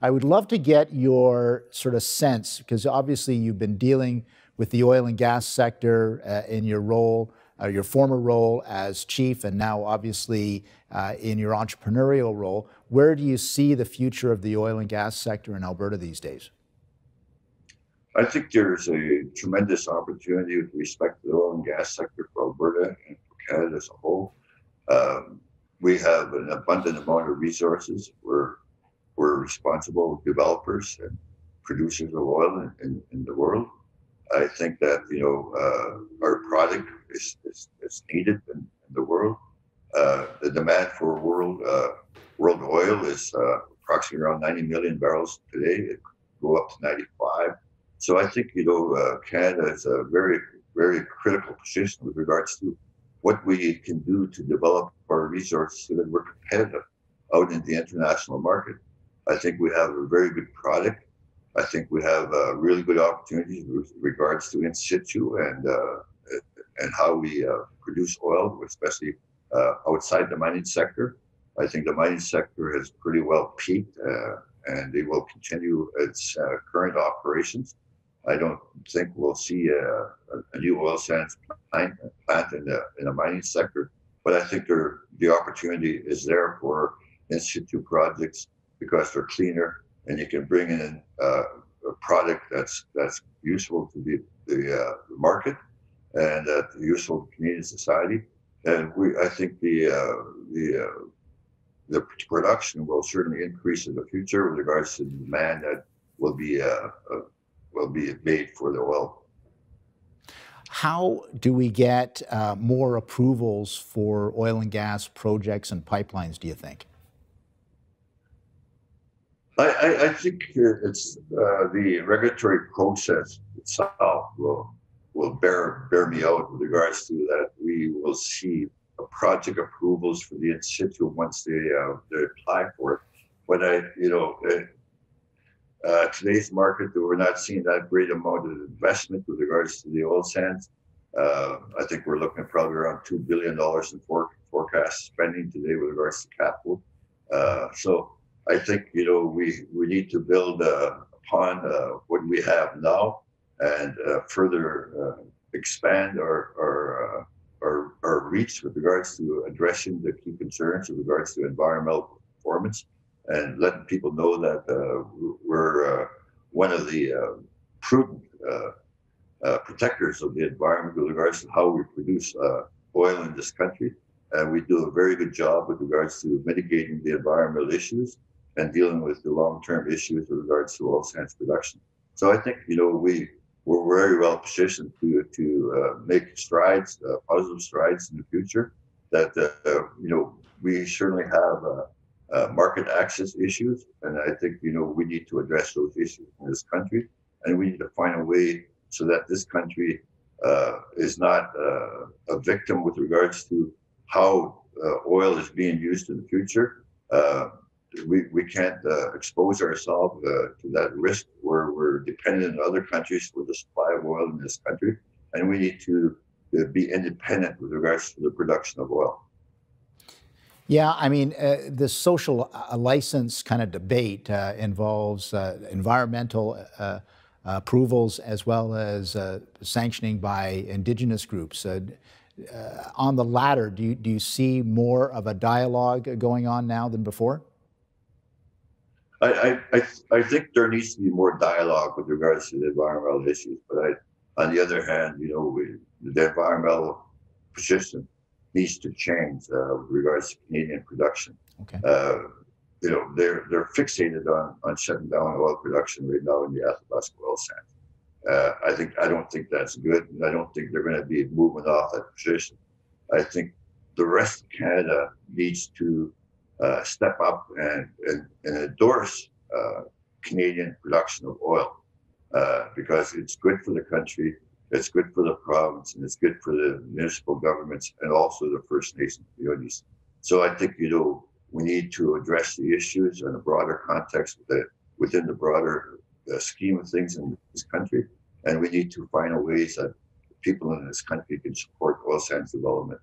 I would love to get your sort of sense, because obviously you've been dealing with the oil and gas sector in your role, your former role as chief, and now obviously in your entrepreneurial role. Where do you see the future of the oil and gas sector in Alberta these days? I think there's a tremendous opportunity with respect to the oil and gas sector for Alberta and for Canada as a whole. Um, we have an abundant amount of resources. We're responsible developers and producers of oil in the world. I think that our product is needed in the world. The demand for world oil is approximately around 90 million barrels today. It could go up to 95. So I think Canada is a very critical position with regards to what we can do to develop our resources so that we're competitive out in the international market. I think we have a very good product. I think we have really good opportunities with regards to in situ and how we produce oil, especially outside the mining sector. I think the mining sector has pretty well peaked and they will continue its current operations. I don't think we'll see a new oil sands plant in the mining sector, but I think the opportunity is there for in situ projects because they're cleaner and you can bring in a product that's useful to the market and useful to Canadian society. And I think the production will certainly increase in the future with regards to the demand that will be made for the oil. How do we get more approvals for oil and gas projects and pipelines, do you think? I think it's the regulatory process itself will bear me out with regards to that. We will see project approvals for the in situ once they apply for it. But today's market, we're not seeing that great amount of investment with regards to the oil sands. I think we're looking at probably around $2 billion in forecast spending today with regards to capital. So I think we need to build upon what we have now and further expand our reach with regards to addressing the key concerns with regards to environmental performance and letting people know that we're one of the prudent protectors of the environment with regards to how we produce oil in this country. And we do a very good job with regards to mitigating the environmental issues and dealing with the long-term issues with regards to oil sands production. So I think, we're very well positioned to make strides, positive strides in the future that, we certainly have market access issues. And I think, we need to address those issues in this country. And we need to find a way so that this country is not a victim with regards to how oil is being used in the future. We can't expose ourselves to that risk where we're dependent on other countries for the supply of oil in this country. And we need to be independent with regards to the production of oil. Yeah, I mean, the social license kind of debate involves environmental approvals as well as sanctioning by Indigenous groups. On the latter, do you see more of a dialogue going on now than before? I think there needs to be more dialogue with regards to the environmental issues. But on the other hand, the environmental position needs to change with regards to Canadian production. Okay. They're fixated on shutting down oil production right now in the Athabasca oil sands. I don't think that's good. And I don't think they're going to be moving off that position. I think the rest of Canada needs to step up and endorse Canadian production of oil because it's good for the country, it's good for the province, and it's good for the municipal governments and also the First Nations communities. So I think we need to address the issues in a broader context within the broader scheme of things in this country, and we need to find ways that people in this country can support oil sands development.